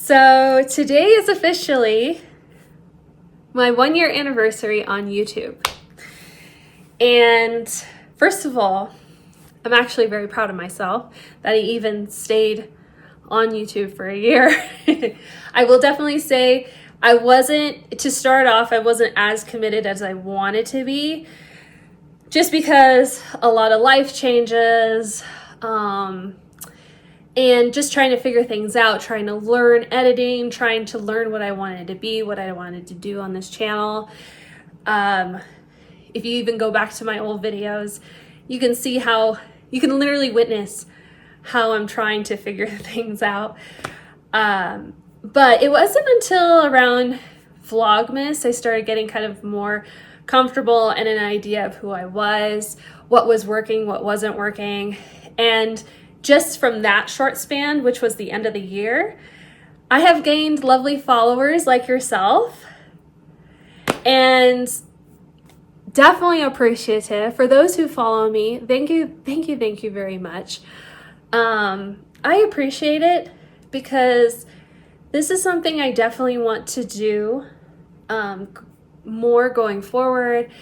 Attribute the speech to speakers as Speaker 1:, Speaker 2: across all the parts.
Speaker 1: So today is officially my 1-year anniversary on YouTube. And first of all, I'm actually very proud of myself that I even stayed on YouTube for a year. I will definitely say I wasn't as committed as I wanted to be, just because a lot of life changes, and just trying to figure things out, trying to learn editing, trying to learn what I wanted to be, what I wanted to do on this channel. If you even go back to my old videos, you can see how, you can literally witness how I'm trying to figure things out. But it wasn't until around Vlogmas I started getting kind of more comfortable and an idea of who I was, what was working, what wasn't working. And just from that short span, which was the end of the year, I have gained lovely followers like yourself, and definitely appreciative for those who follow me. Thank you very much. I appreciate it because this is something I definitely want to do more going forward.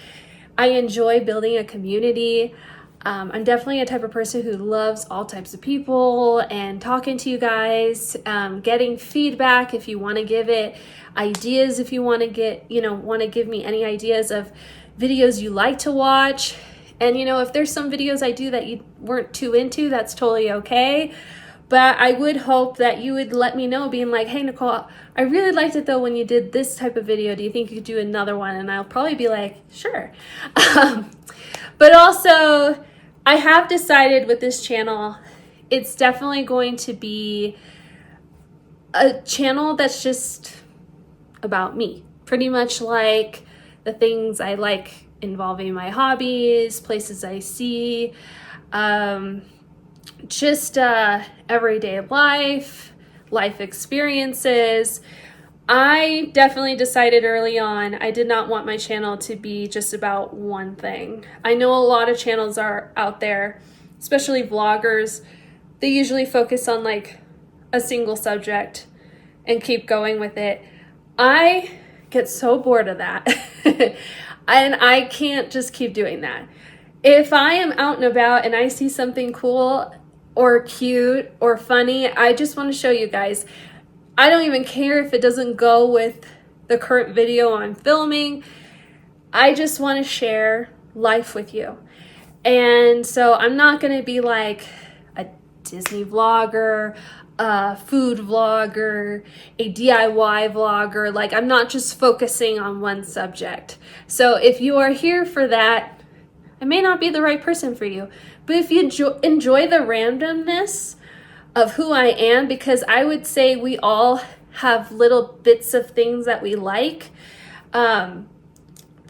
Speaker 1: I enjoy building a community. I'm definitely a type of person who loves all types of people and talking to you guys, getting feedback if you want to give it, ideas if you want to give me any ideas of videos you like to watch. And if there's some videos I do that you weren't too into, that's totally okay. But I would hope that you would let me know, being like, hey, Nicole, I really liked it though when you did this type of video. Do you think you could do another one? And I'll probably be like, sure. But also, I have decided with this channel, it's definitely going to be a channel that's just about me. Pretty much like the things I like involving my hobbies, places I see, just everyday life experiences. I definitely decided early on I did not want my channel to be just about one thing. I know a lot of channels are out there, especially vloggers. They usually focus on like a single subject and keep going with it. I get so bored of that. And I can't just keep doing that. If I am out and about and I see something cool or cute or funny, I just want to show you guys. I don't even care if it doesn't go with the current video I'm filming. I just want to share life with you. And so I'm not going to be like a Disney vlogger, a food vlogger, a DIY vlogger. Like, I'm not just focusing on one subject. So if you are here for that, I may not be the right person for you. But if you enjoy the randomness of who I am, because I would say we all have little bits of things that we like, that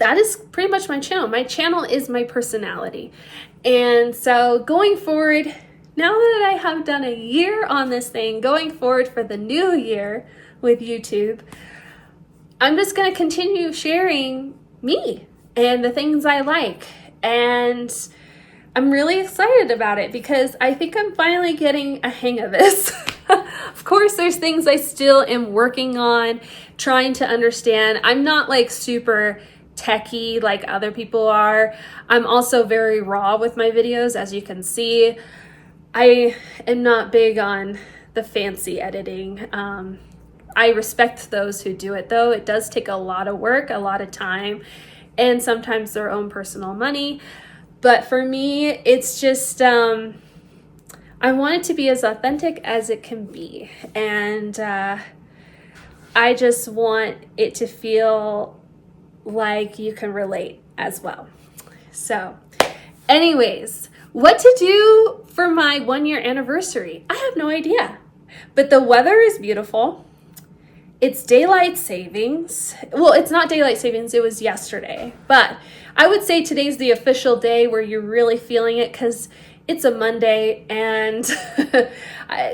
Speaker 1: is pretty much my channel. My channel is my personality. And so going forward, now that I have done a year on this thing, going forward for the new year with YouTube, I'm just going to continue sharing me and the things I like. And I'm really excited about it because I think I'm finally getting a hang of this. Of course, there's things I still am working on, trying to understand. I'm not like super techie like other people are. I'm also very raw with my videos, as you can see. I am not big on the fancy editing. I respect those who do it though. It does take a lot of work, a lot of time, and sometimes their own personal money. But for me, it's just, I want it to be as authentic as it can be. And I just want it to feel like you can relate as well. So anyways, what to do for my 1-year anniversary? I have no idea. But the weather is beautiful. It's daylight savings. Well, it's not daylight savings. It was yesterday. But I would say today's the official day where you're really feeling it because it's a Monday and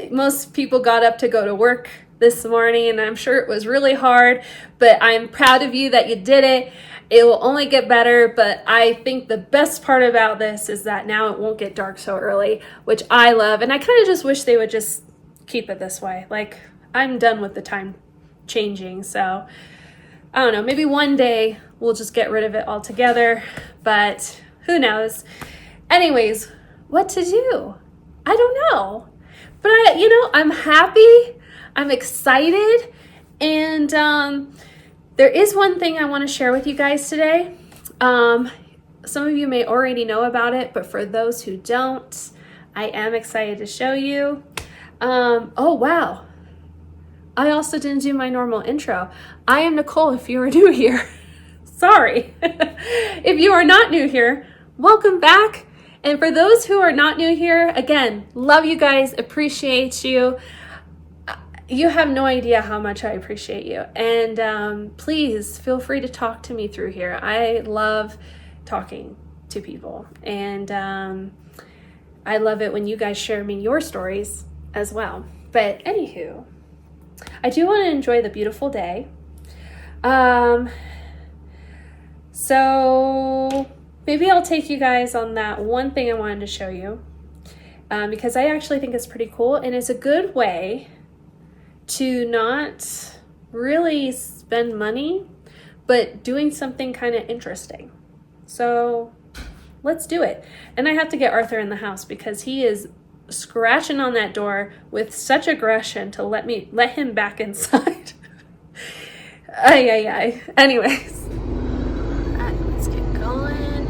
Speaker 1: most people got up to go to work this morning, and I'm sure it was really hard, but I'm proud of you that you did it. It will only get better, but I think the best part about this is that now it won't get dark so early, which I love. And I kind of just wish they would just keep it this way. Like, I'm done with the time changing. So I don't know, maybe one day we'll just get rid of it altogether, but who knows? Anyways, what to do? I don't know. But I'm happy, I'm excited, and there is one thing I want to share with you guys today. Some of you may already know about it, but for those who don't, I am excited to show you. Oh, wow. I also didn't do my normal intro. I am Nicole if you are new here. Sorry. If you are not new here, welcome back. And for those who are not new here, again, love you guys, appreciate you. You have no idea how much I appreciate you. And please feel free to talk to me through here. I love talking to people. And I love it when you guys share me your stories as well. But anywho, I do want to enjoy the beautiful day. So maybe I'll take you guys on that one thing I wanted to show you, because I actually think it's pretty cool, and it's a good way to not really spend money, but doing something kind of interesting. So let's do it. And I have to get Arthur in the house because he is scratching on that door with such aggression to let him back inside. Anyways, let's get going.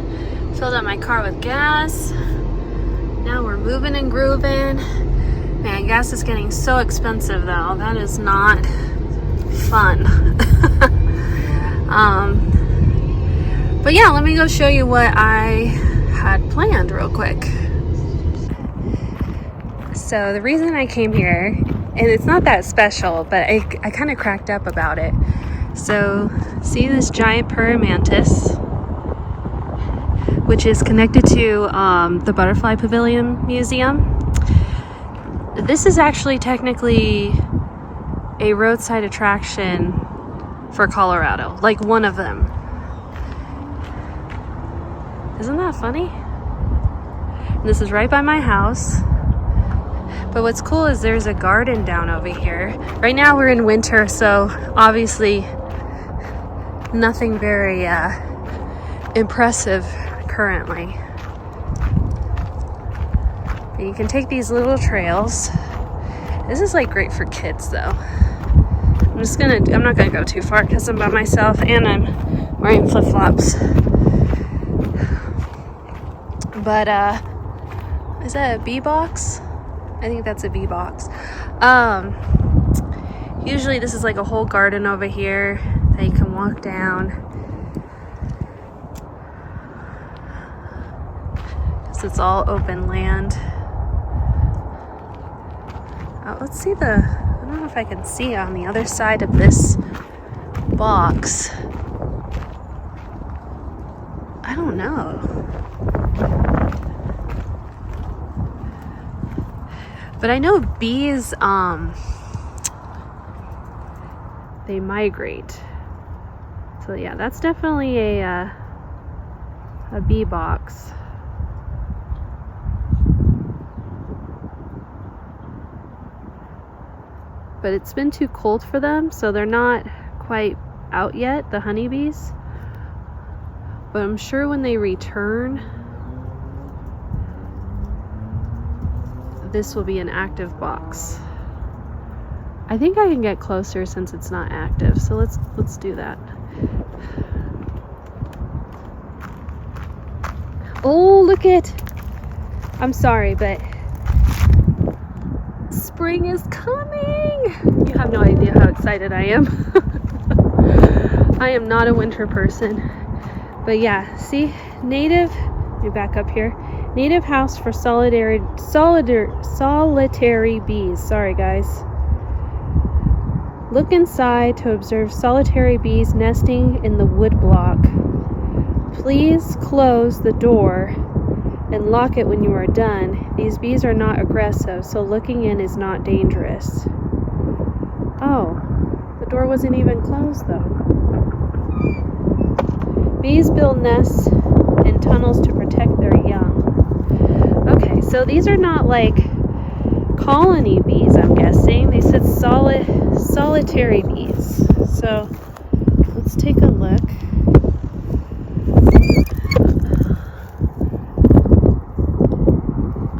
Speaker 1: Filled up my car with gas. Now we're moving and grooving. Man, gas is getting so expensive though. That is not fun. But yeah, let me go show you what I had planned real quick. So the reason I came here, and it's not that special, but I kind of cracked up about it. So see this giant praying mantis, which is connected to the Butterfly Pavilion Museum. This is actually technically a roadside attraction for Colorado, like one of them. Isn't that funny? And this is right by my house. But what's cool is there's a garden down over here. Right now we're in winter, so obviously nothing very impressive currently. But you can take these little trails. This is like great for kids though. I'm not gonna go too far because I'm by myself and I'm wearing flip-flops. But is that a bee box? I think that's a bee box. Usually this is like a whole garden over here that you can walk down. So it's all open land. Let's see I don't know if I can see on the other side of this box. I don't know. But I know bees, they migrate. So yeah, that's definitely a bee box. But it's been too cold for them, so they're not quite out yet, the honeybees. But I'm sure when they return, this will be an active box. I think I can get closer since it's not active, so let's do that. Oh, look it! I'm sorry, but spring is coming! You have no idea how excited I am. I am not a winter person. But yeah, see, let me back up here. Native house for solitary bees. Sorry, guys. Look inside to observe solitary bees nesting in the wood block. Please close the door and lock it when you are done. These bees are not aggressive, so looking in is not dangerous. Oh, the door wasn't even closed though. Bees build nests in tunnels to protect their young. Okay, so these are not like colony bees, I'm guessing. They said solitary bees. So let's take a look.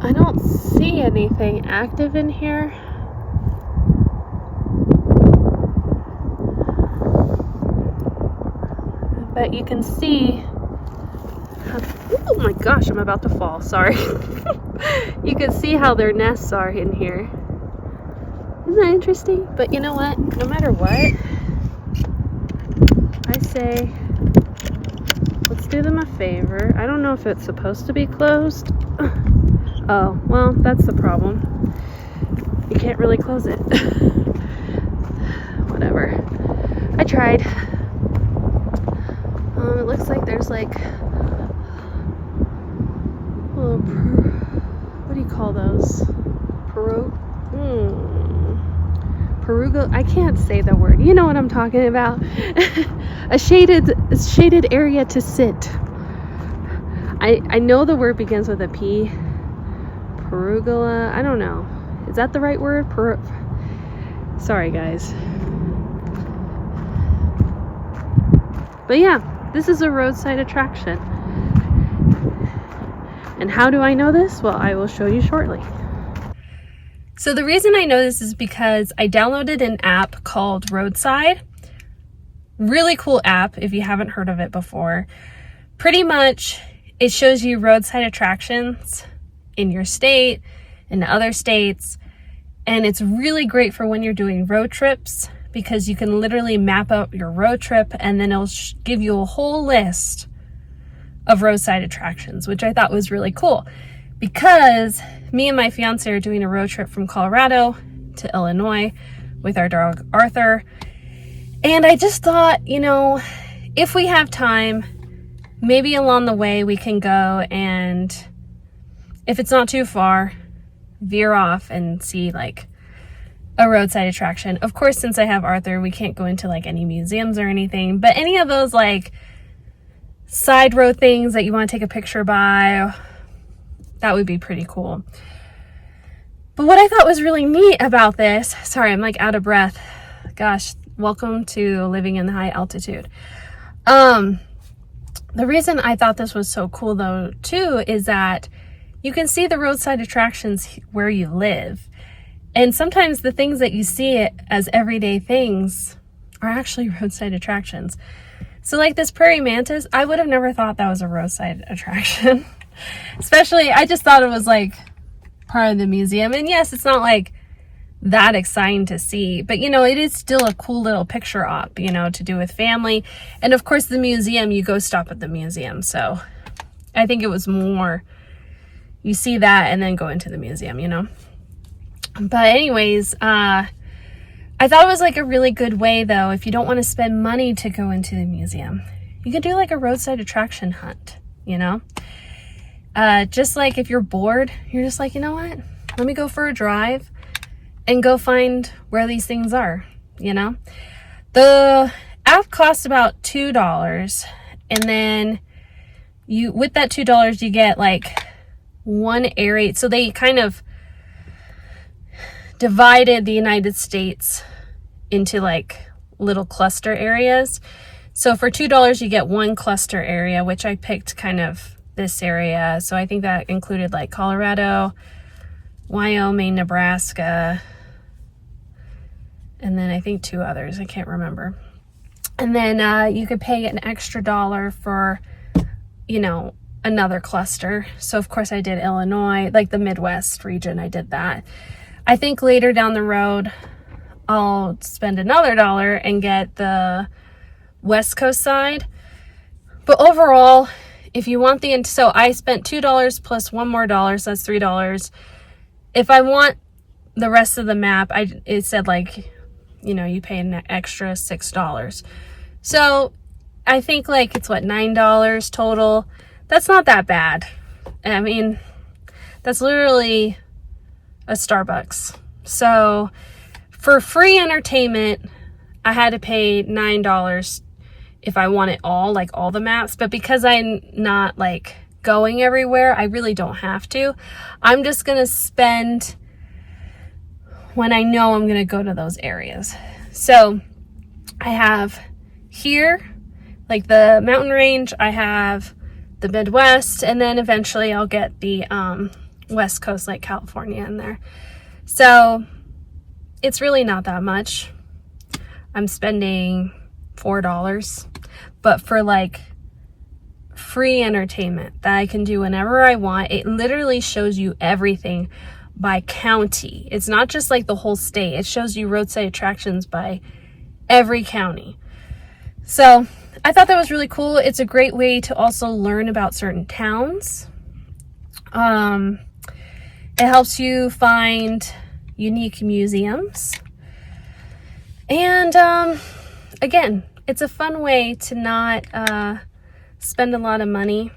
Speaker 1: I don't see anything active in here. But you can see, oh my gosh, I'm about to fall, sorry. You can see how their nests are in here. Isn't that interesting? But you know what? No matter what, I say, let's do them a favor. I don't know if it's supposed to be closed. Oh, well, that's the problem. You can't really close it. Whatever. I tried. It looks like there's like little, what do you call those? Perugula. I can't say the word. You know what I'm talking about. A shaded area to sit. I know the word begins with a P. Perugula. I don't know. Is that the right word? Sorry, guys. But yeah, this is a roadside attraction. And how do I know this? Well, I will show you shortly. So the reason I know this is because I downloaded an app called Roadside. Really cool app if you haven't heard of it before. Pretty much it shows you roadside attractions in your state, in other states, and it's really great for when you're doing road trips because you can literally map out your road trip and then it'll give you a whole list of roadside attractions, which I thought was really cool because me and my fiance are doing a road trip from Colorado to Illinois with our dog Arthur. And I just thought, you know, if we have time, maybe along the way we can go and if it's not too far, veer off and see like a roadside attraction. Of course, since I have Arthur, we can't go into like any museums or anything, but any of those like side road things that you want to take a picture by, that would be pretty cool. But what I thought was really neat about this, sorry, I'm like out of breath. Gosh, welcome to living in the high altitude. The reason I thought this was so cool though too is that you can see the roadside attractions where you live. And sometimes the things that you see as everyday things are actually roadside attractions. So like this prairie mantis, I would have never thought that was a roadside attraction. Especially, I just thought it was like part of the museum. And yes, it's not like that exciting to see, but you know, it is still a cool little picture op, you know, to do with family. And of course the museum, you go stop at the museum. So I think it was more, you see that and then go into the museum, you know. But anyways, I thought it was like a really good way though, if you don't want to spend money to go into the museum, you can do like a roadside attraction hunt, you know. Just like if you're bored, you're just like, you know what, let me go for a drive and go find where these things are, you know. The app costs about $2, and then you, with that $2, you get like one area. So they kind of divided the United States into like little cluster areas. So for $2, you get one cluster area, which I picked kind of this area. So I think that included like Colorado, Wyoming, Nebraska, and then I think 2 others. I can't remember. And then you could pay an extra $1 for, you know, another cluster. So of course I did Illinois, like the Midwest region. I did that. I think later down the road, I'll spend another $1 and get the West Coast side. But overall, if you want the, so I spent $2 plus one more $1, so that's $3. If I want the rest of the map, it said like, you know, you pay an extra $6. So I think like it's what, $9 total. That's not that bad. I mean, that's literally a Starbucks. So for free entertainment, I had to pay $9 if I want it all, like all the maps. But because I'm not like going everywhere, I really don't have to. I'm just gonna spend when I know I'm gonna go to those areas. So I have here, like the mountain range, I have the Midwest, and then eventually I'll get the West Coast, like California in there. So it's really not that much. I'm spending $4, but for like free entertainment that I can do whenever I want. It literally shows you everything by county. It's not just like the whole state. It shows you roadside attractions by every county. So I thought that was really cool. It's a great way to also learn about certain towns. It helps you find unique museums. And again, it's a fun way to not spend a lot of money.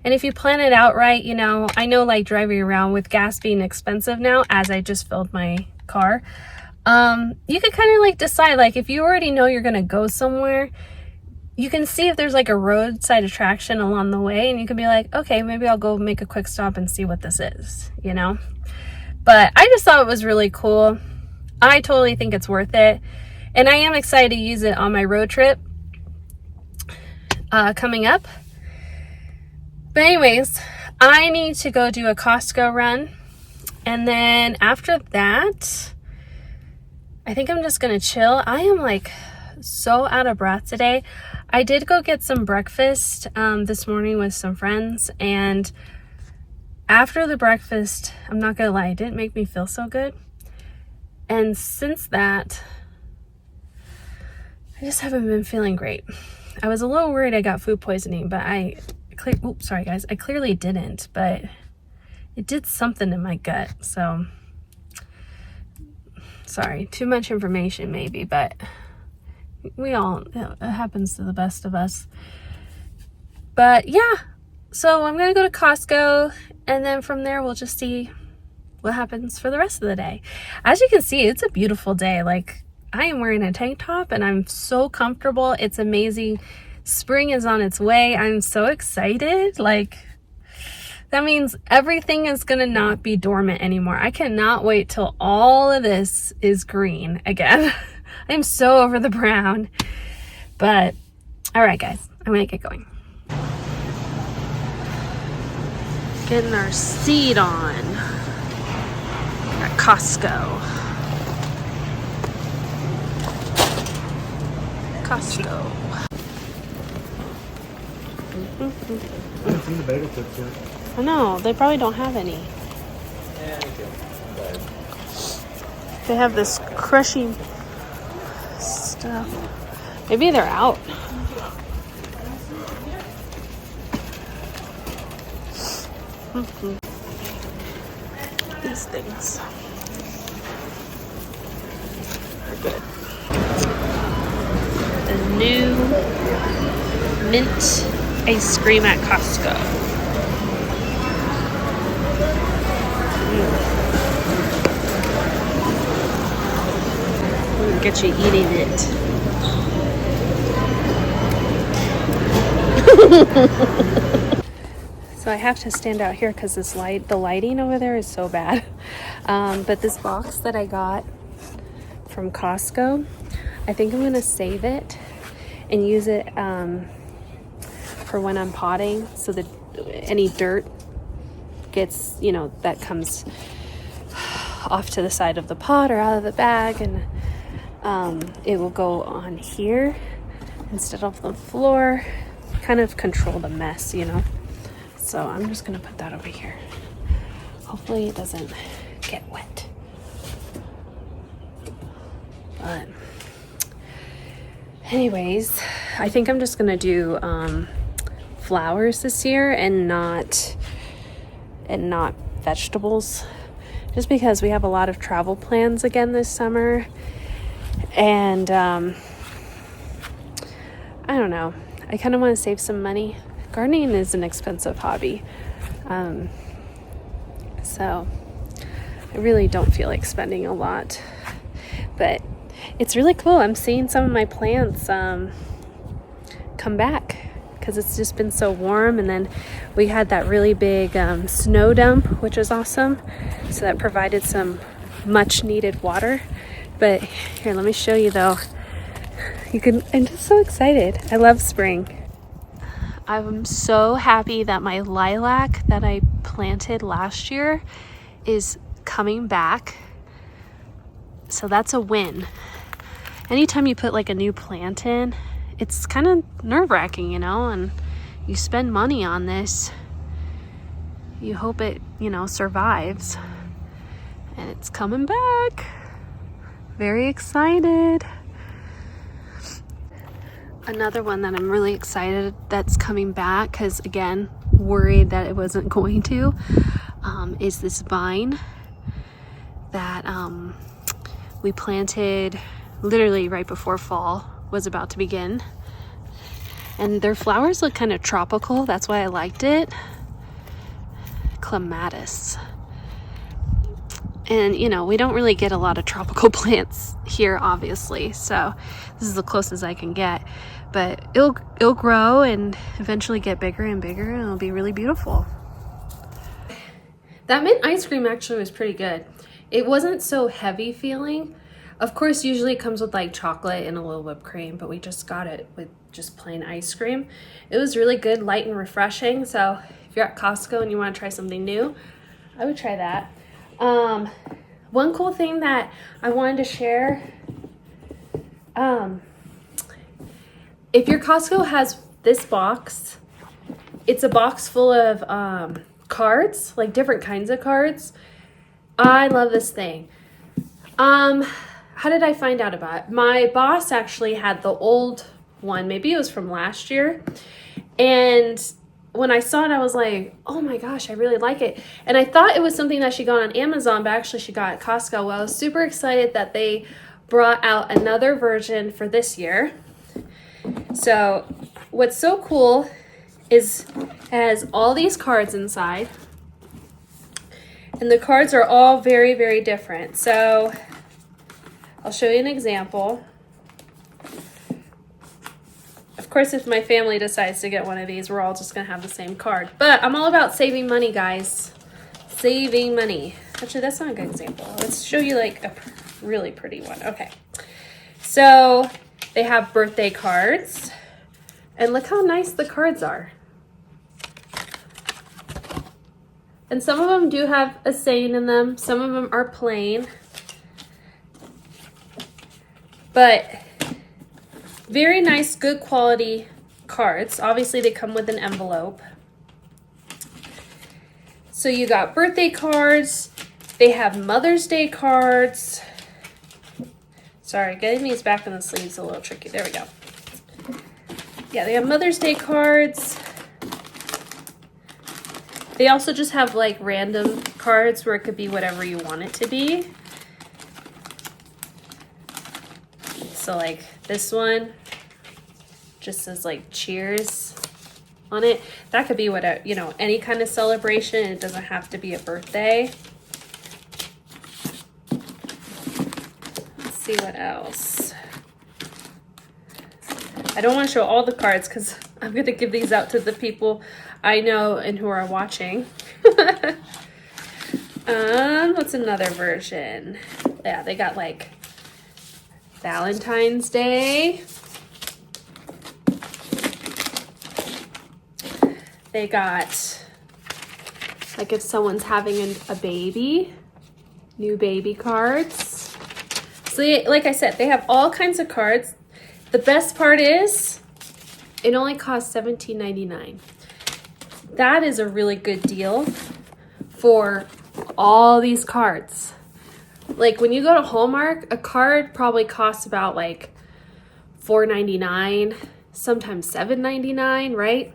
Speaker 1: And if you plan it out right, you know, I know like driving around with gas being expensive now, as I just filled my car, you could kind of like decide, like if you already know you're going to go somewhere, you can see if there's like a roadside attraction along the way, and you can be like, okay, maybe I'll go make a quick stop and see what this is, you know? But I just thought it was really cool. I totally think it's worth it. And I am excited to use it on my road trip coming up. But anyways, I need to go do a Costco run. And then after that, I think I'm just going to chill. I am like so out of breath today. I did go get some breakfast this morning with some friends. And after the breakfast, I'm not going to lie, it didn't make me feel so good. And since that, I just haven't been feeling great. I was a little worried I got food poisoning, but oops, sorry guys, I clearly didn't, but it did something in my gut. So sorry, too much information maybe, but it happens to the best of us. But yeah, so I'm gonna go to Costco, and then from there we'll just see what happens for the rest of the day. As you can see, it's a beautiful day. Like, I am wearing a tank top and I'm so comfortable. It's amazing. Spring is on its way. I'm so excited. Like, that means everything is gonna not be dormant anymore. I cannot wait till all of this is green again. I'm so over the brown. But all right guys, I'm gonna get going. Getting our seat on at Costco. I know, they probably don't have any. They have this crushing stuff. Maybe they're out. These things are good. The new mint ice cream at Costco. We'll get you eating it. So I have to stand out here because the lighting over there is so bad. But this box that I got from Costco, I think I'm gonna save it and use it for when I'm potting, so that any dirt gets, you know, that comes off to the side of the pot or out of the bag, and it will go on here instead of the floor. Kind of control the mess, you know. So I'm just gonna put that over here. Hopefully it doesn't get wet. But anyways, I think I'm just gonna do flowers this year and not vegetables, just because we have a lot of travel plans again this summer, and I don't know, I kind of want to save some money. Gardening is an expensive hobby, so I really don't feel like spending a lot, but it's really cool. I'm seeing some of my plants come back because it's just been so warm, and then we had that really big snow dump, which was awesome, so that provided some much needed water. But here, let me show you though. I'm just so excited. I love spring. I'm so happy that my lilac that I planted last year is coming back. So that's a win. Anytime you put like a new plant in, it's kind of nerve-wracking, you know, and you spend money on this. You hope it, you know, survives. And it's coming back. Very excited. Another one that I'm really excited that's coming back, because again, worried that it wasn't going to, is this vine that we planted literally right before fall was about to begin. And their flowers look kind of tropical. That's why I liked it. Clematis. And you know, we don't really get a lot of tropical plants here, obviously, so this is the closest I can get. But it'll grow and eventually get bigger and bigger, and it'll be really beautiful. That mint ice cream actually was pretty good. It wasn't so heavy feeling. Of course, usually it comes with like chocolate and a little whipped cream, but we just got it with just plain ice cream. It was really good, light and refreshing. So if you're at Costco and you want to try something new, I would try that. One cool thing that I wanted to share, if your Costco has this box, it's a box full of cards, like different kinds of cards. I love this thing. How did I find out about it? My boss actually had the old one, maybe it was from last year, and when I saw it, I was like, oh my gosh, I really like it. And I thought it was something that she got on Amazon, but actually she got at Costco. Well, I was super excited that they brought out another version for this year. So what's so cool is it has all these cards inside. And the cards are all very, very different. So I'll show you an example. Of course, if my family decides to get one of these, we're all just going to have the same card. But I'm all about saving money, guys. Saving money. Actually, that's not a good example. Let's show you like a really pretty one. Okay. So they have birthday cards. And look how nice the cards are. And some of them do have a saying in them. Some of them are plain. But very nice, good quality cards. Obviously, they come with an envelope. So you got birthday cards. They have Mother's Day cards. Sorry, getting these back in the sleeves is a little tricky. There we go. Yeah, they have Mother's Day cards. They also just have like random cards where it could be whatever you want it to be. So like this one just says like cheers on it. That could be whatever, you know, any kind of celebration. It doesn't have to be a birthday. Let's see what else. I don't want to show all the cards because I'm going to give these out to the people I know and who are watching. What's another version? Yeah, they got like Valentine's Day. They got like if someone's having a baby, new baby cards. So like I said, they have all kinds of cards. The best part is it only costs $17.99. That is a really good deal for all these cards. Like when you go to Hallmark, a card probably costs about like $4.99, sometimes $7.99, right?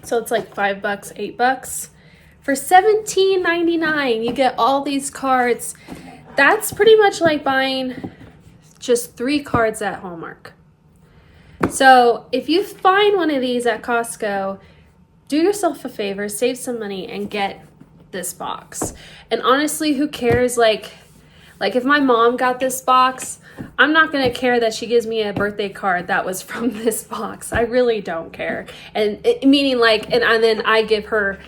Speaker 1: So it's like $5, $8. For $17.99, you get all these cards. That's pretty much like buying just 3 cards at Hallmark. So if you find one of these at Costco, do yourself a favor, save some money, and get this box. And honestly, who cares? Like if my mom got this box, I'm not going to care that she gives me a birthday card that was from this box. I really don't care. And meaning like, and then I give her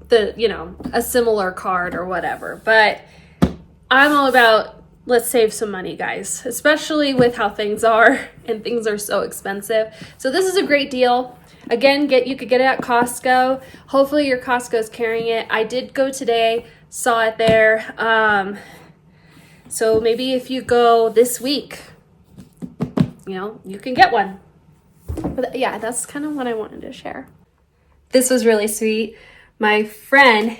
Speaker 1: the, you know, a similar card or whatever. But I'm all about let's save some money, guys, especially with how things are and things are so expensive. So this is a great deal. Again, you could get it at Costco. Hopefully your Costco's carrying it. I did go today, saw it there. So maybe if you go this week, you can get one. But yeah, that's kind of what I wanted to share. This was really sweet. My friend,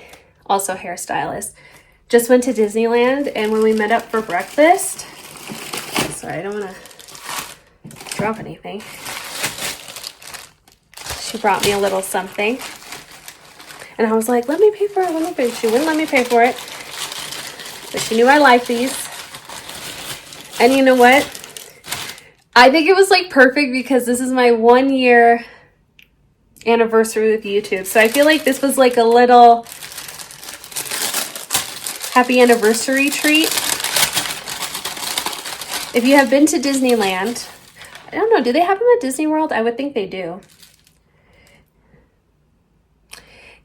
Speaker 1: also hairstylist, just went to Disneyland, and when we met up for breakfast, sorry, I don't want to drop anything. She brought me a little something, and I was like, let me pay for it, She wouldn't let me pay for it, but she knew I liked these. And you know what? I think it was like perfect because this is my 1 year anniversary with YouTube. So I feel like this was like a little happy anniversary treat. If you have been to Disneyland, I don't know, do they have them at Disney World? I would think they do.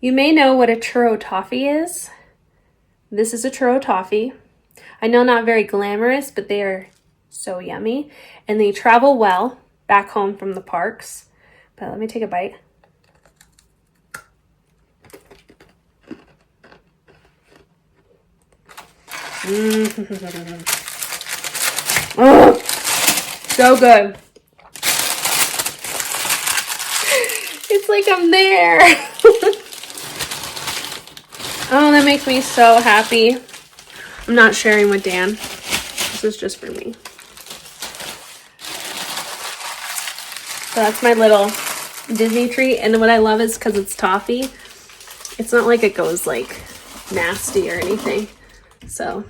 Speaker 1: You may know what a churro toffee is. This is a churro toffee. I know, not very glamorous, but they are so yummy. And they travel well back home from the parks. But let me take a bite. Oh, so good. It's like I'm there. Oh, that makes me so happy. I'm not sharing with Dan. This is just for me. So that's my little Disney treat. And what I love is because it's toffee, it's not like it goes like nasty or anything. So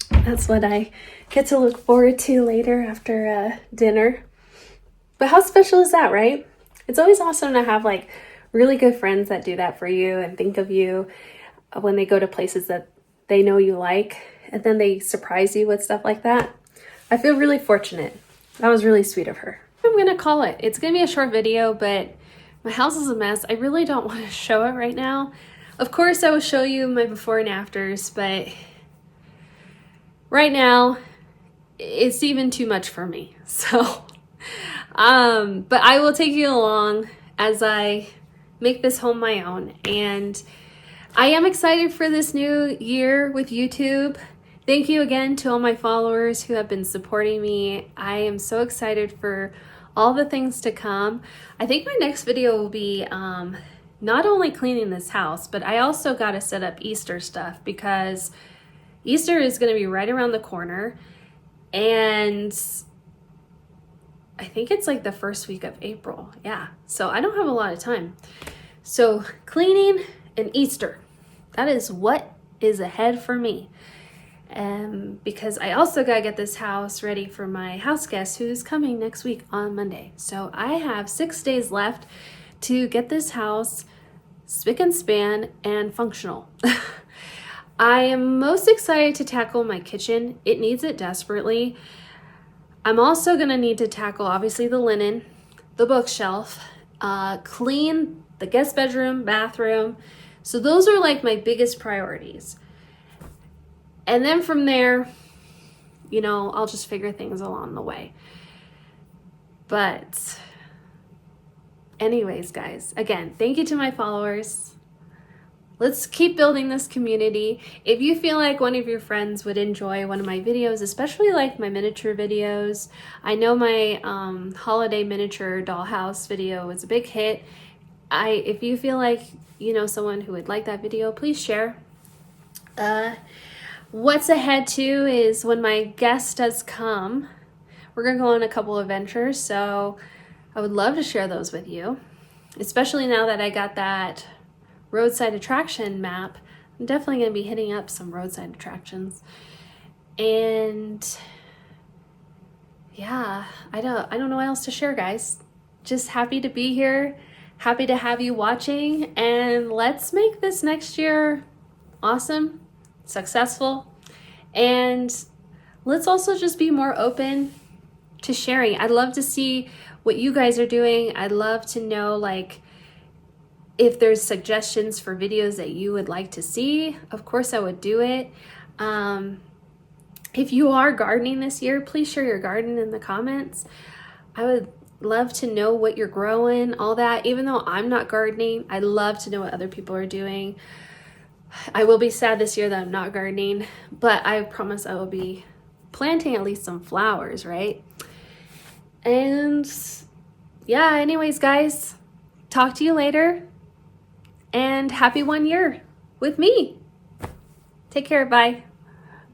Speaker 1: that's what I get to look forward to later after dinner. But how special is that, right? It's always awesome to have like really good friends that do that for you and think of you when they go to places that they know you like, and then they surprise you with stuff like that. I feel really fortunate. That was really sweet of her. I'm gonna call it. It's gonna be a short video, but my house is a mess. I really don't want to show it right now. Of course, I will show you my before and afters, but right now it's even too much for me. So, but I will take you along as I make this home my own. And I am excited for this new year with YouTube. Thank you again to all my followers who have been supporting me. I am so excited for all the things to come. I think my next video will be not only cleaning this house, but I also got to set up Easter stuff because Easter is going to be right around the corner. And I think it's like the first week of April. Yeah. So I don't have a lot of time. So cleaning and Easter, that is what is ahead for me. Because I also got to get this house ready for my house guest who's coming next week on Monday. So I have 6 days left to get this house spick and span and functional. I am most excited to tackle my kitchen. It needs it desperately. I'm also going to need to tackle obviously the linen, the bookshelf, clean the guest bedroom, bathroom. So those are like my biggest priorities. And then from there, I'll just figure things along the way. But anyways, guys, again, thank you to my followers. Let's keep building this community. If you feel like one of your friends would enjoy one of my videos, especially like my miniature videos, I know my holiday miniature dollhouse video was a big hit. If you feel like someone who would like that video, please share. What's ahead too is when my guest does come, we're gonna go on a couple adventures, so I would love to share those with you, especially now that I got that roadside attraction map. I'm definitely gonna be hitting up some roadside attractions. And yeah, I don't know what else to share, guys. Just happy to be here, happy to have you watching, and let's make this next year awesome, successful, and let's also just be more open to sharing. I'd love to see what you guys are doing. I'd love to know like if there's suggestions for videos that you would like to see. Of course I would do it. If you are gardening this year, please share your garden in the comments. I would love to know what you're growing, all that. Even though I'm not gardening, I love to know what other people are doing. I will be sad this year that I'm not gardening, but I promise I will be planting at least some flowers, right? And yeah, anyways, guys, talk to you later, and happy 1 year with me. Take care, bye.